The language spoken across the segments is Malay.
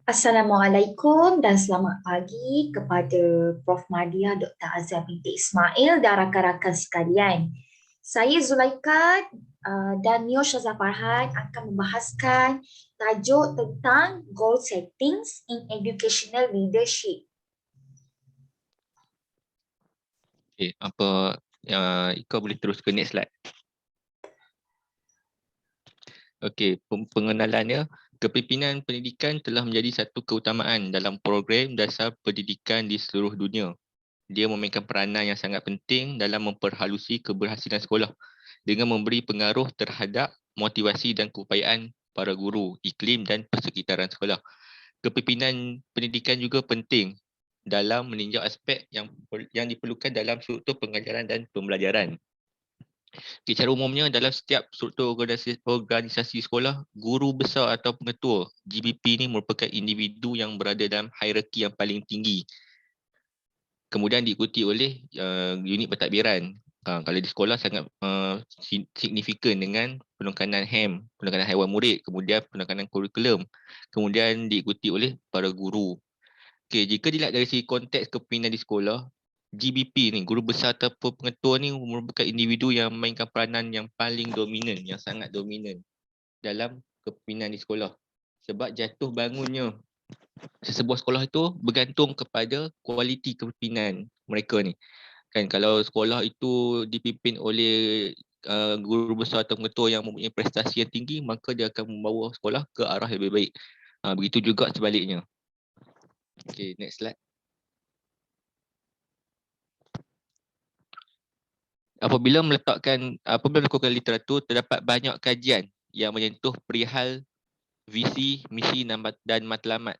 Assalamualaikum dan selamat pagi kepada Prof. Madia, Dr. Azhar binti Ismail dan rakan-rakan sekalian. Saya Zulaika dan Mio Syazah Farhan akan membahaskan tajuk tentang goal settings in educational leadership. Okay, Ika boleh terus ke next slide. Okey, pengenalannya, kepimpinan pendidikan telah menjadi satu keutamaan dalam program dasar pendidikan di seluruh dunia. Dia memainkan peranan yang sangat penting dalam memperhalusi keberhasilan sekolah dengan memberi pengaruh terhadap motivasi dan keupayaan para guru, iklim dan persekitaran sekolah. Kepimpinan pendidikan juga penting dalam meninjau aspek yang diperlukan dalam struktur pengajaran dan pembelajaran. Secara umumnya dalam setiap struktur organisasi sekolah, guru besar atau pengetua GBP ini merupakan individu yang berada dalam hierarki yang paling tinggi. Kemudian diikuti oleh unit pentadbiran. Kalau di sekolah sangat signifikan dengan penekanan HAM, penekanan haiwan murid, kemudian penekanan kurikulum. Kemudian diikuti oleh para guru. Okey, jika dilihat dari segi konteks kepimpinan di sekolah, GBP ni, guru besar ataupun pengetua ni merupakan individu yang memainkan peranan yang paling dominan, yang sangat dominan dalam kepimpinan di sekolah. Sebab jatuh bangunnya sesebuah sekolah itu bergantung kepada kualiti kepimpinan mereka ni. Kan kalau sekolah itu dipimpin oleh guru besar atau pengetua yang mempunyai prestasi yang tinggi, maka dia akan membawa sekolah ke arah yang lebih baik. Begitu juga sebaliknya. Okay, next slide. Apabila melakukan literatur, terdapat banyak kajian yang menyentuh perihal visi, misi dan matlamat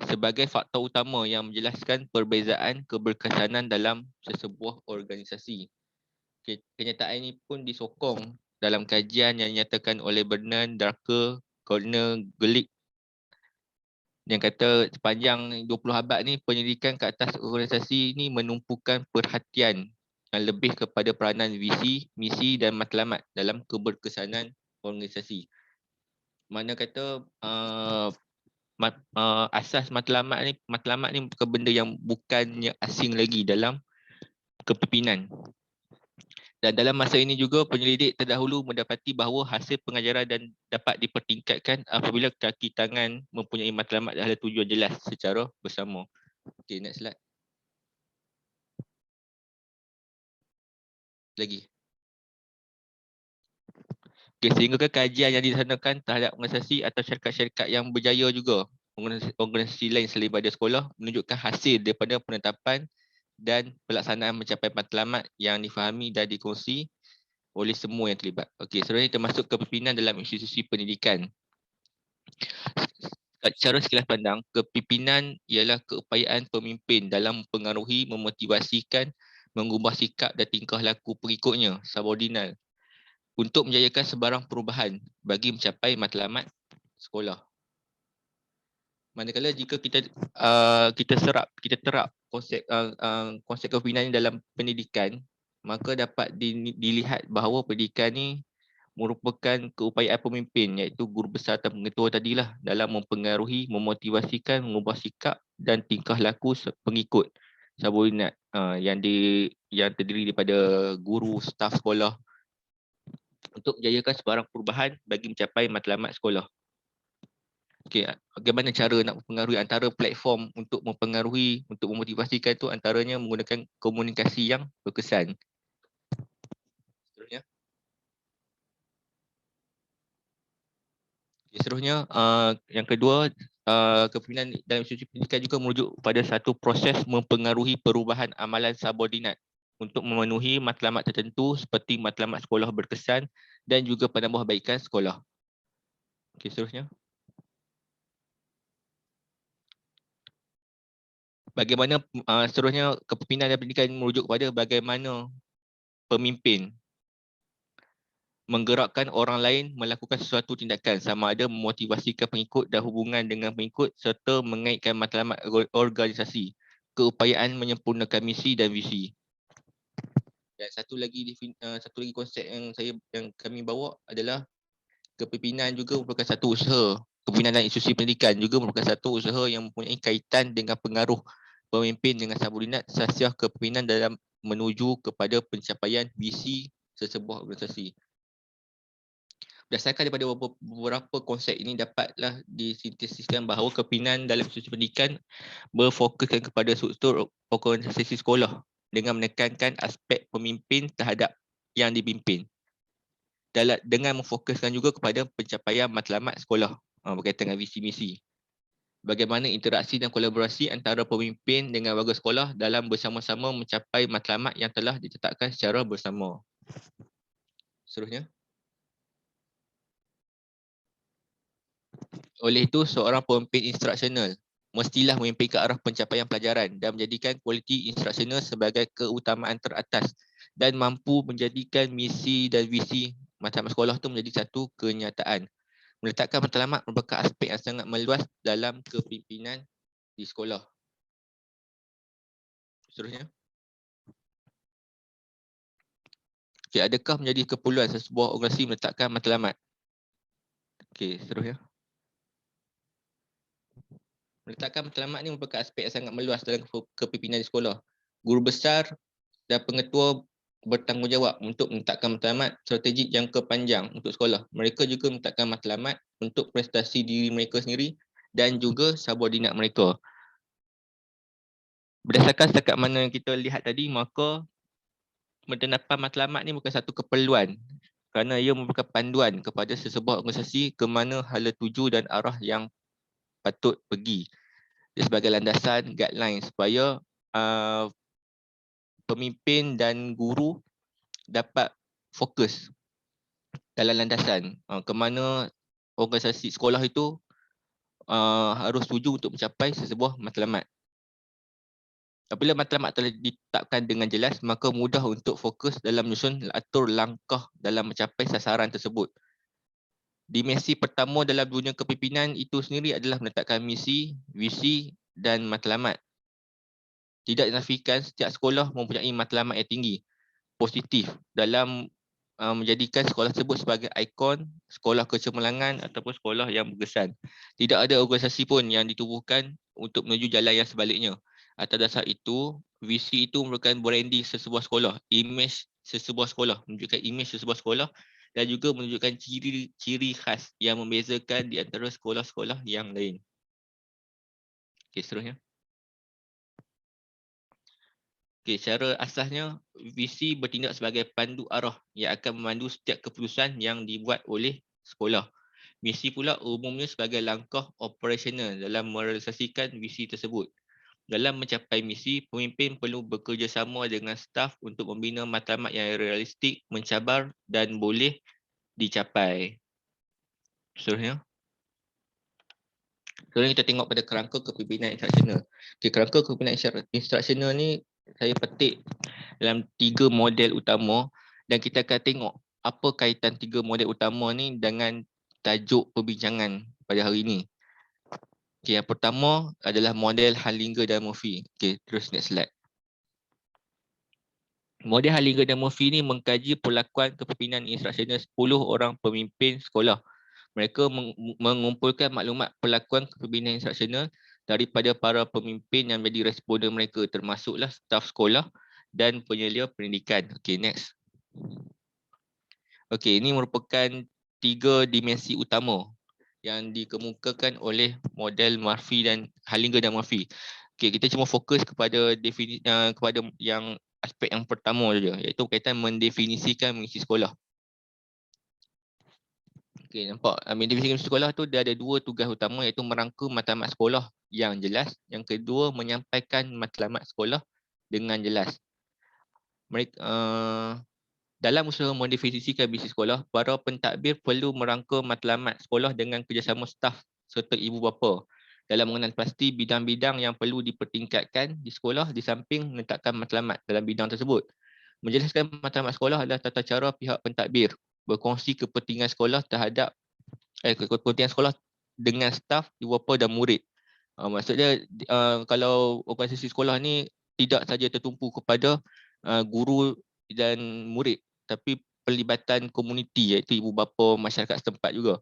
sebagai faktor utama yang menjelaskan perbezaan keberkesanan dalam sesebuah organisasi. Kenyataan ini pun disokong dalam kajian yang dinyatakan oleh Bernard, Drucker, Gardner, Glick yang kata sepanjang 20 abad ni pendidikan ke atas organisasi ni menumpukan perhatian yang lebih kepada peranan visi, misi dan matlamat dalam keberkesanan organisasi. Mana kata asas matlamat ni bukan benda yang bukannya asing lagi dalam kepimpinan. Dan dalam masa ini juga penyelidik terdahulu mendapati bahawa hasil pengajaran dan dapat dipertingkatkan apabila kaki tangan mempunyai matlamat dan ada tujuan jelas secara bersama. Okay, next slide. Lagi. Okay, sehingga kajian yang dilaksanakan terhadap organisasi atau syarikat-syarikat yang berjaya juga, organisasi lain selain pada sekolah, menunjukkan hasil daripada penetapan dan pelaksanaan mencapai matlamat yang difahami dan dikongsi oleh semua yang terlibat. Okey, sebenarnya termasuk kepimpinan dalam institusi pendidikan. Secara sekilas pandang, kepimpinan ialah keupayaan pemimpin dalam mempengaruhi, memotivasikan, mengubah sikap dan tingkah laku pengikutnya, subordinat, untuk menjayakan sebarang perubahan bagi mencapai matlamat sekolah. Manakala jika kita terap konsep kepimpinan dalam pendidikan, maka dapat dilihat bahawa pendidikan ni merupakan keupayaan pemimpin iaitu guru besar atau pengetua tadilah dalam mempengaruhi, memotivasikan, mengubah sikap dan tingkah laku pengikut subordinat yang terdiri daripada guru, staf sekolah untuk menjayakan sebarang perubahan bagi mencapai matlamat sekolah. Okey, bagaimana cara nak mempengaruhi antara platform untuk mempengaruhi, untuk memotivasikan itu antaranya menggunakan komunikasi yang berkesan. Seterusnya. Seterusnya, yang kedua, kepimpinan dalam institusi pendidikan juga merujuk pada satu proses mempengaruhi perubahan amalan subordinat untuk memenuhi matlamat tertentu seperti matlamat sekolah berkesan dan juga penambahbaikan sekolah. Okey, seterusnya. Bagaimana seterusnya kepimpinan dalam pendidikan merujuk kepada bagaimana pemimpin menggerakkan orang lain melakukan sesuatu tindakan sama ada memotivasikan pengikut dan hubungan dengan pengikut serta mengaitkan matlamat organisasi, keupayaan menyempurnakan misi dan visi. Dan satu lagi konsep yang kami bawa adalah kepimpinan juga merupakan satu usaha kepimpinan dalam institusi pendidikan juga merupakan satu usaha yang mempunyai kaitan dengan pengaruh pemimpin dengan subordinat sasiah kepimpinan dalam menuju kepada pencapaian visi sesebuah organisasi. Berdasarkan daripada beberapa konsep ini dapatlah disintesiskan bahawa kepimpinan dalam institusi pendidikan berfokuskan kepada struktur organisasi sekolah dengan menekankan aspek pemimpin terhadap yang dipimpin dengan memfokuskan juga kepada pencapaian matlamat sekolah berkaitan dengan visi misi. Bagaimana interaksi dan kolaborasi antara pemimpin dengan warga sekolah dalam bersama-sama mencapai matlamat yang telah ditetapkan secara bersama. Seterusnya. Oleh itu, seorang pemimpin instruksional mestilah memimpin ke arah pencapaian pelajaran dan menjadikan kualiti instruksional sebagai keutamaan teratas dan mampu menjadikan misi dan visi matlamat sekolah itu menjadi satu kenyataan. Meletakkan matlamat merupakan aspek yang sangat meluas dalam kepimpinan di sekolah. Seterusnya. Okay, adakah menjadi keperluan sesebuah organisasi meletakkan matlamat? Okey, seterusnya. Meletakkan matlamat ini merupakan aspek yang sangat meluas dalam kepimpinan di sekolah. Guru besar dan pengetua bertanggungjawab untuk meletakkan matlamat strategik jangka panjang untuk sekolah. Mereka juga meletakkan matlamat untuk prestasi diri mereka sendiri dan juga subordinat mereka. Berdasarkan setakat mana yang kita lihat tadi, maka penetapan matlamat ni bukan satu keperluan kerana ia merupakan panduan kepada sesebuah organisasi ke mana hala tuju dan arah yang patut pergi. Dia sebagai landasan guideline supaya pemimpin dan guru dapat fokus dalam landasan ke mana organisasi sekolah itu harus tuju untuk mencapai sesebuah matlamat. Apabila matlamat telah ditetapkan dengan jelas, maka mudah untuk fokus dalam menyusun atur langkah dalam mencapai sasaran tersebut. Dimensi pertama dalam dunia kepimpinan itu sendiri adalah menetapkan misi, visi dan matlamat. Tidak dinafikan setiap sekolah mempunyai matlamat yang tinggi, positif dalam menjadikan sekolah tersebut sebagai ikon, sekolah kecemerlangan ataupun sekolah yang berkesan. Tidak ada organisasi pun yang ditubuhkan untuk menuju jalan yang sebaliknya. Atas dasar itu, visi itu merupakan branding sesebuah sekolah, image sesebuah sekolah, menunjukkan image sesebuah sekolah dan juga menunjukkan ciri-ciri khas yang membezakan di antara sekolah-sekolah yang lain. Okey, seterusnya. Okey, secara asasnya visi bertindak sebagai pandu arah yang akan memandu setiap keputusan yang dibuat oleh sekolah. Misi pula umumnya sebagai langkah operasional dalam merealisasikan visi tersebut. Dalam mencapai misi, pemimpin perlu bekerjasama dengan staf untuk membina matlamat yang realistik, mencabar dan boleh dicapai. Seterusnya. Sekarang kita tengok pada kerangka kepimpinan instruksional. Okay, kerangka kepimpinan instruksional ni saya petik dalam 3 model utama dan kita akan tengok apa kaitan 3 model utama ni dengan tajuk perbincangan pada hari ini. Okay, yang pertama adalah model Hallinger dan Murphy. Okay, terus next slide. Model Hallinger dan Murphy ni mengkaji perlakuan kepimpinan instruksional 10 orang pemimpin sekolah. Mereka mengumpulkan maklumat perlakuan kepimpinan instruksional daripada para pemimpin yang menjadi responden mereka, termasuklah staf sekolah dan penyelia pendidikan. Okay, next. Okay, ini merupakan 3 dimensi utama yang dikemukakan oleh model Murphy dan Hallinger dan Murphy. Okay, kita cuma fokus kepada kepada yang aspek yang pertama saja, iaitu berkaitan mendefinisikan misi sekolah. Okay, nampak mendefinisikan misi sekolah tu dia ada 2 tugas utama, iaitu merangka matlamat sekolah yang jelas. Yang kedua, menyampaikan matlamat sekolah dengan jelas. Mereka dalam usaha mendefinisikan misi sekolah, para pentadbir perlu merangka matlamat sekolah dengan kerjasama staf serta ibu bapa dalam mengenal pasti bidang-bidang yang perlu dipertingkatkan di sekolah di samping menetapkan matlamat dalam bidang tersebut. Menjelaskan matlamat sekolah adalah tata cara pihak pentadbir berkongsi kepentingan sekolah terhadap kepentingan sekolah dengan staf, ibu bapa dan murid. Maksudnya kalau organisasi sekolah ni tidak saja tertumpu kepada guru dan murid, tapi pelibatan komuniti iaitu ibu bapa, masyarakat setempat juga.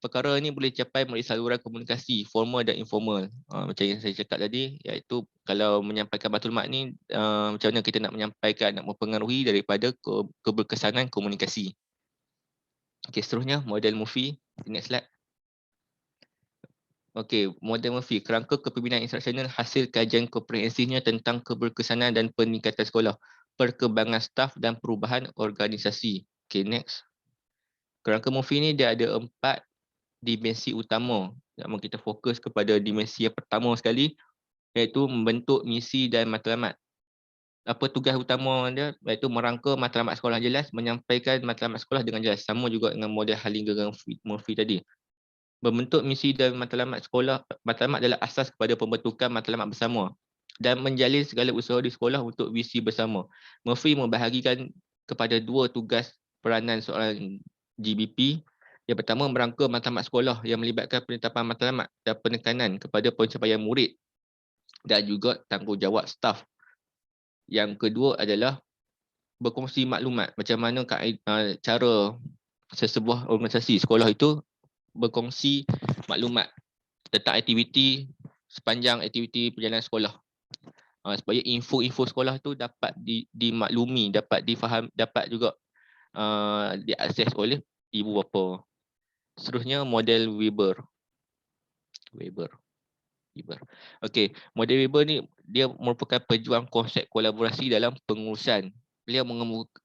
Perkara ini boleh dicapai melalui saluran komunikasi formal dan informal. Macam yang saya cakap tadi, iaitu kalau menyampaikan maklumat ni, macam mana kita nak menyampaikan, nak mempengaruhi daripada keberkesanan komunikasi. Okey, seterusnya model Murphy. Next slide. Okey, model Murphy, kerangka kepimpinan instruksional hasil kajian komprehensifnya tentang keberkesanan dan peningkatan sekolah, perkembangan staf dan perubahan organisasi. Okey, next. Kerangka Murphy ni dia ada 4 dimensi utama. Namun kita fokus kepada dimensi yang pertama sekali, iaitu membentuk misi dan matlamat. Apa tugas utama dia? Iaitu merangka matlamat sekolah jelas, menyampaikan matlamat sekolah dengan jelas. Sama juga dengan model Hallinger-Murphy tadi. Membentuk misi dan matlamat sekolah, matlamat adalah asas kepada pembentukan matlamat bersama dan menjalin segala usaha di sekolah untuk visi bersama. Murphy membahagikan kepada 2 tugas peranan seorang GBP. Yang pertama, merangka matlamat sekolah yang melibatkan penetapan matlamat dan penekanan kepada pencapaian murid dan juga tanggungjawab staf. Yang kedua adalah berkongsi maklumat, macam mana cara sesebuah organisasi sekolah itu berkongsi maklumat tentang aktiviti sepanjang aktiviti perjalanan sekolah. Supaya info-info sekolah tu dapat dimaklumi, dapat difaham, dapat juga diakses oleh ibu bapa. Seterusnya model Weber. Okey, model Weber ni dia merupakan pejuang konsep kolaborasi dalam pengurusan. Beliau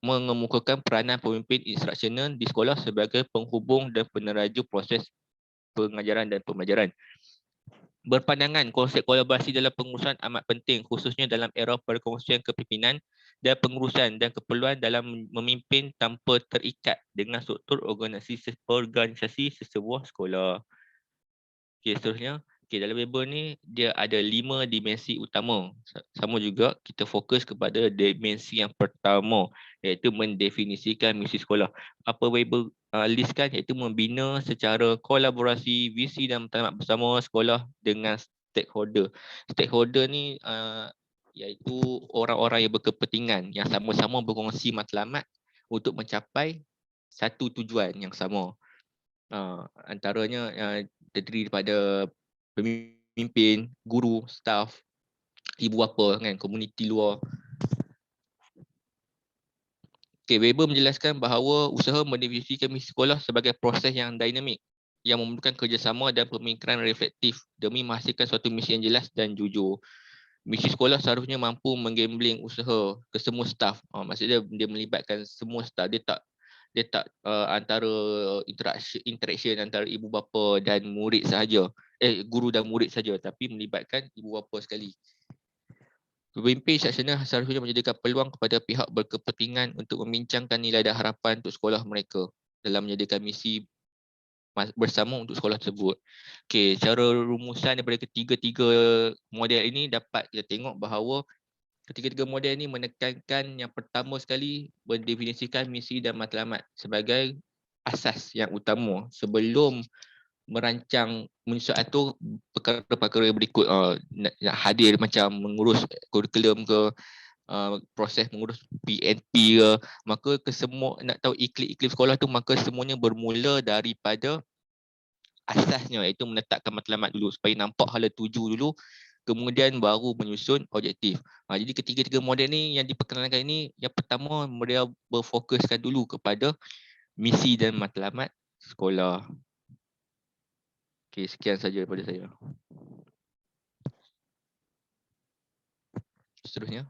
mengemukakan peranan pemimpin instruksional di sekolah sebagai penghubung dan peneraju proses pengajaran dan pembelajaran. Berpandangan konsep kolaborasi dalam pengurusan amat penting, khususnya dalam era perkongsian kepimpinan dan pengurusan dan keperluan dalam memimpin tanpa terikat dengan struktur organisasi sesebuah sekolah. Okey, seterusnya. Okey, dalam Weber ni dia ada 5 dimensi utama. Sama juga kita fokus kepada dimensi yang pertama, iaitu mendefinisikan misi sekolah. Apa Weber listkan, iaitu membina secara kolaborasi visi dan matlamat bersama sekolah dengan stakeholder. Stakeholder ni iaitu orang-orang yang berkepentingan yang sama-sama berkongsi matlamat untuk mencapai satu tujuan yang sama. Antaranya terdiri daripada pemimpin, guru, staf, ibu bapa kan, komuniti luar. Okay, Weber menjelaskan bahawa usaha mendefinisikan misi sekolah sebagai proses yang dinamik yang memerlukan kerjasama dan pemikiran reflektif demi menghasilkan suatu misi yang jelas dan jujur. Misi sekolah seharusnya mampu menggambling usaha ke semua staf. Maksudnya dia melibatkan semua staf. Dia tak antara interaction antara ibu bapa dan murid sahaja. Guru dan murid saja, tapi melibatkan ibu bapa sekali. Pemimpin instruksional seharusnya menjadikan peluang kepada pihak berkepentingan untuk membincangkan nilai dan harapan untuk sekolah mereka dalam menyediakan misi bersama untuk sekolah tersebut. Okey, cara rumusan daripada ketiga-tiga model ini dapat kita tengok bahawa ketiga-tiga model ini menekankan yang pertama sekali mendefinisikan misi dan matlamat sebagai asas yang utama sebelum merancang mensuatu perkara-perkara berikut, nak hadir macam mengurus kurikulum ke, proses mengurus PNP ke, maka kesemua nak tahu iklim sekolah tu, maka semuanya bermula daripada asasnya, iaitu meletakkan matlamat dulu supaya nampak hala tuju dulu, kemudian baru menyusun objektif. Jadi ketiga-tiga model ni yang diperkenalkan ini, yang pertama dia berfokuskan dulu kepada misi dan matlamat sekolah. Okey, sekian saja daripada saya. Seterusnya.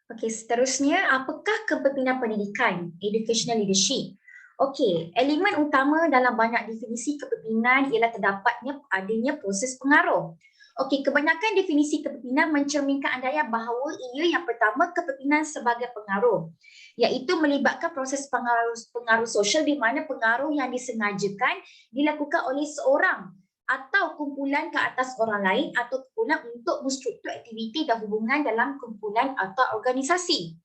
Okey, seterusnya, apakah kepimpinan pendidikan, educational leadership? Okey, elemen utama dalam banyak definisi kepimpinan ialah terdapatnya adanya proses pengaruh. Okey, kebanyakan definisi kepimpinan mencerminkan andaian bahawa ia yang pertama kepimpinan sebagai pengaruh, iaitu melibatkan proses pengaruh sosial di mana pengaruh yang disengajakan dilakukan oleh seorang atau kumpulan ke atas orang lain atau kumpulan untuk menstruktur aktiviti dan hubungan dalam kumpulan atau organisasi.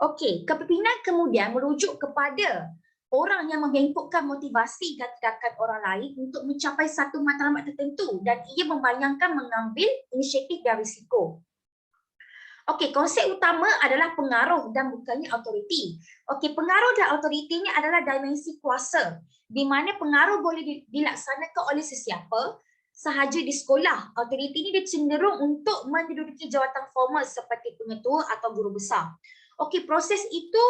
Okey, kepimpinan kemudian merujuk kepada orang yang membengkokkan motivasi dan tindakan orang lain untuk mencapai satu matlamat tertentu dan ia membayangkan mengambil inisiatif dan risiko. Okey, konsep utama adalah pengaruh dan bukannya autoriti. Okey, pengaruh dan autoriti ini adalah dimensi kuasa di mana pengaruh boleh dilaksanakan oleh sesiapa sahaja di sekolah. Autoriti ini dia cenderung untuk menduduki jawatan formal seperti pengetua atau guru besar. Okey, proses itu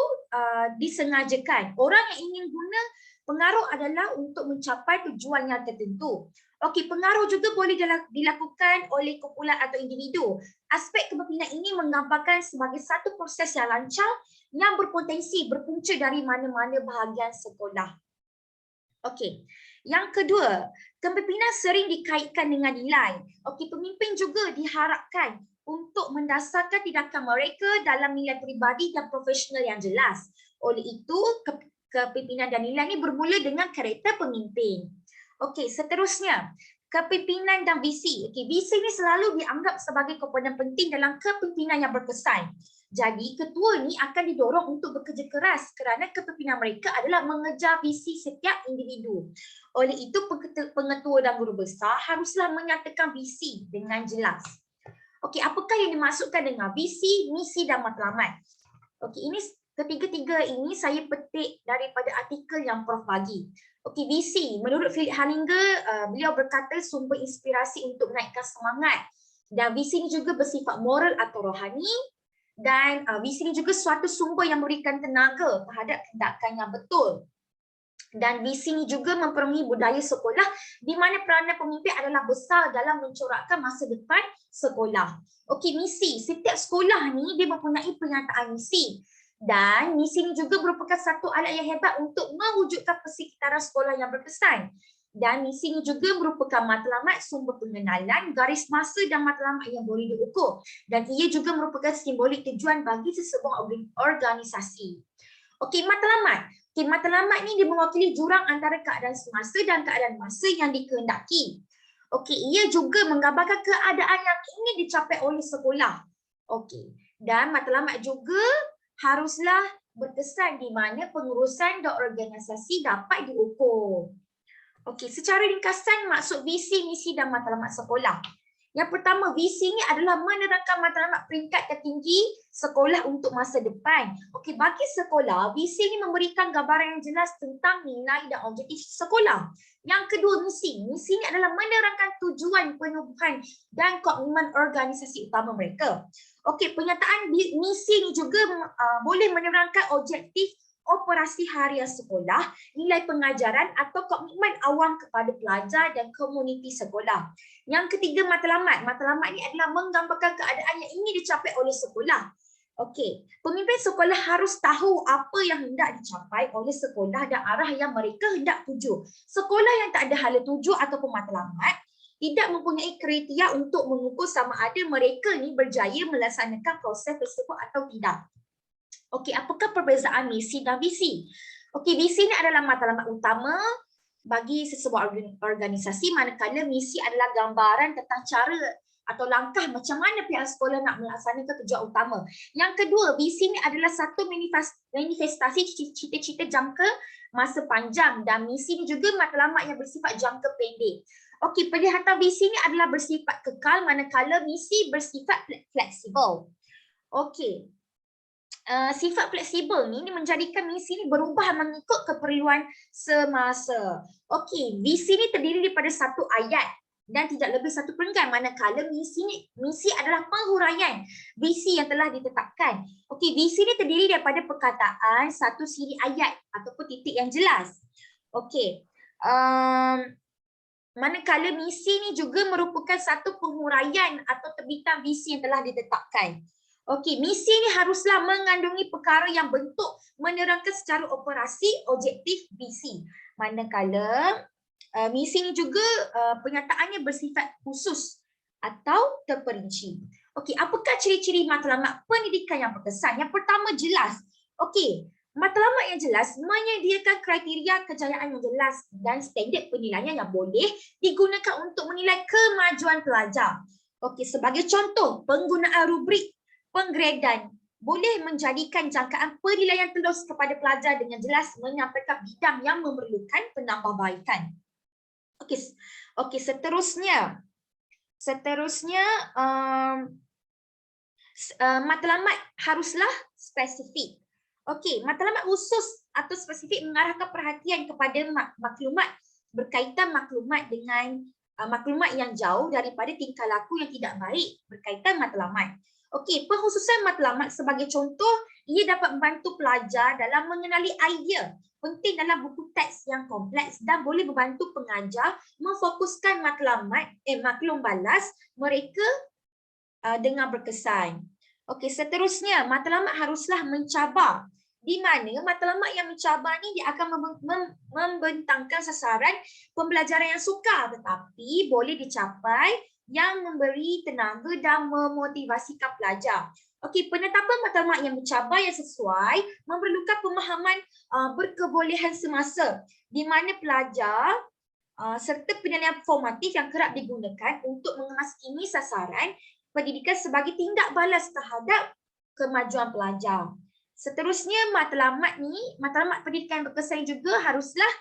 disengajakan. Orang yang ingin guna pengaruh adalah untuk mencapai tujuan yang tertentu. Okey, pengaruh juga boleh dilakukan oleh kumpulan atau individu. Aspek kepemimpinan ini menggambarkan sebagai satu proses yang lancar yang berpotensi berpunca dari mana-mana bahagian sekolah. Okey, yang kedua, kepemimpinan sering dikaitkan dengan nilai. Okey, pemimpin juga diharapkan untuk mendasarkan tindakan mereka dalam nilai peribadi dan profesional yang jelas. Oleh itu, kepimpinan dan nilai ini bermula dengan karakter pemimpin. Okey, seterusnya, kepimpinan dan visi. Okey, visi ini selalu dianggap sebagai komponen penting dalam kepimpinan yang berkesan. Jadi, ketua ni akan didorong untuk bekerja keras kerana kepimpinan mereka adalah mengejar visi setiap individu. Oleh itu, pengetua dan guru besar haruslah menyatakan visi dengan jelas. Okey, apakah yang dimaksudkan dengan visi, misi dan matlamat? Okey, ini ketiga-tiga ini saya petik daripada artikel yang Prof bagi. Okey, visi. Menurut Philip Hanninger, beliau berkata sumber inspirasi untuk menaikkan semangat. Dan visi ini juga bersifat moral atau rohani. Dan visi ini juga suatu sumber yang memberikan tenaga terhadap tindakan yang betul. Dan visi ini juga memperolehi budaya sekolah di mana peranan pemimpin adalah besar dalam mencorakkan masa depan sekolah. Okey, misi. Setiap sekolah ni dia mempunyai pernyataan misi. Dan misi ini juga merupakan satu alat yang hebat untuk mewujudkan persekitaran sekolah yang berkesan. Dan misi ini juga merupakan matlamat sumber pengenalan, garis masa dan matlamat yang boleh diukur. Dan ia juga merupakan simbolik tujuan bagi sesebuah organisasi. Okey, matlamat. Okey, matlamat ni dia mewakili jurang antara keadaan semasa dan keadaan masa yang dikehendaki. Okey, ia juga menggambarkan keadaan yang ingin dicapai oleh sekolah. Okey, dan matlamat juga haruslah berkesan di mana pengurusan dan organisasi dapat diukur. Okey, secara ringkasan maksud visi, misi dan matlamat sekolah. Yang pertama, visi ini adalah menerangkan matlamat peringkat tertinggi sekolah untuk masa depan. Okey, bagi sekolah, visi ini memberikan gambaran yang jelas tentang nilai dan objektif sekolah. Yang kedua, misi. Misi ini adalah menerangkan tujuan penubuhan dan komitmen organisasi utama mereka. Okey, pernyataan misi ini juga boleh menerangkan objektif operasi harian sekolah, nilai pengajaran atau komitmen awam kepada pelajar dan komuniti sekolah. Yang ketiga, matlamat. Matlamat ini adalah menggambarkan keadaan yang ingin dicapai oleh sekolah. Okey, pemimpin sekolah harus tahu apa yang hendak dicapai oleh sekolah dan arah yang mereka hendak tuju. Sekolah yang tak ada hala tuju ataupun matlamat tidak mempunyai kriteria untuk mengukur sama ada mereka ni berjaya melaksanakan proses tersebut atau tidak. Okey, apakah perbezaan misi dan visi? Okey, visi ni adalah matlamat utama bagi sesebuah organisasi, manakala misi adalah gambaran tentang cara atau langkah macam mana pihak sekolah nak melaksanakan tujuan utama. Yang kedua, visi ni adalah satu manifestasi cita-cita jangka masa panjang dan misi ni juga matlamat yang bersifat jangka pendek. Okey, penglihatan visi ni adalah bersifat kekal manakala misi bersifat fleksibel. Okey. Sifat fleksibel ni menjadikan misi ni berubah mengikut keperluan semasa. Okey, visi ni terdiri daripada satu ayat dan tidak lebih satu perenggan, manakala misi adalah penghuraian visi yang telah ditetapkan. Okey, visi ni terdiri daripada perkataan satu siri ayat ataupun titik yang jelas. Okey. Manakala misi ni juga merupakan satu penghuraian atau terbitan visi yang telah ditetapkan. Okey, misi ni haruslah mengandungi perkara yang bentuk menerangkan secara operasi objektif visi. Manakala misi ni juga pernyataannya bersifat khusus atau terperinci. Okey, apakah ciri-ciri matlamat pendidikan yang berkesan? Yang pertama, jelas. Okey, matlamat yang jelas menyediakan kriteria kejayaan yang jelas dan standard penilaian yang boleh digunakan untuk menilai kemajuan pelajar. Okey, sebagai contoh, penggunaan rubrik penggradan boleh menjadikan jangkaan penilaian terus kepada pelajar dengan jelas menyampaikan bidang yang memerlukan penambahbaikan. Okey, seterusnya. Matlamat haruslah spesifik. Okey, matlamat khusus atau spesifik mengarahkan perhatian kepada maklumat berkaitan maklumat dengan maklumat yang jauh daripada tingkah laku yang tidak baik berkaitan matlamat. Okey, pengkhususan matlamat sebagai contoh, ia dapat membantu pelajar dalam mengenali idea penting dalam buku teks yang kompleks dan boleh membantu pengajar memfokuskan maklum balas mereka dengan berkesan. Okey, seterusnya matlamat haruslah mencabar. Di mana matlamat yang mencabar ni dia akan membentangkan sasaran pembelajaran yang sukar tetapi boleh dicapai yang memberi tenaga dan memotivasikan pelajar. Okey, penetapan matlamat yang mencabar yang sesuai memerlukan pemahaman berkebolehan semasa di mana pelajar serta penilaian formatif yang kerap digunakan untuk mengemas-kini sasaran pendidikan sebagai tindak balas terhadap kemajuan pelajar. Seterusnya, matlamat pendidikan berkesan juga haruslah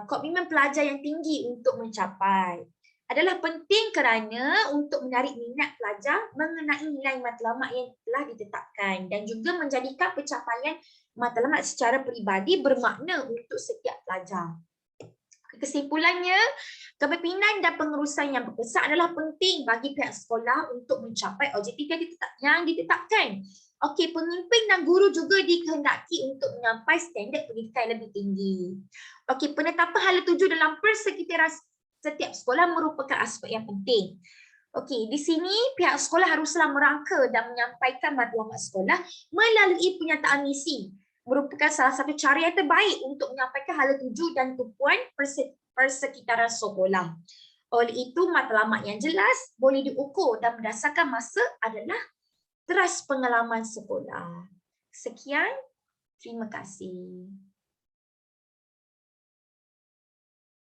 komitmen pelajar yang tinggi untuk mencapai. Adalah penting kerana untuk menarik minat pelajar mengenai nilai matlamat yang telah ditetapkan dan juga menjadikan pencapaian matlamat secara peribadi bermakna untuk setiap pelajar. Kesimpulannya, kepimpinan dan pengurusan yang berkesan adalah penting bagi pihak sekolah untuk mencapai objektif yang ditetapkan. Okey, pemimpin dan guru juga dikehendaki untuk menyampai standard pendidikan yang lebih tinggi. Okey, penetapan hala tuju dalam persekitaran setiap sekolah merupakan aspek yang penting. Okey, di sini pihak sekolah haruslah merangka dan menyampaikan matlamat sekolah melalui penyataan misi. Merupakan salah satu cara yang terbaik untuk menyampaikan hala tuju dan tumpuan persekitaran sekolah. Oleh itu, matlamat yang jelas boleh diukur dan berdasarkan masa adalah teras pengalaman sekolah. Sekian, terima kasih.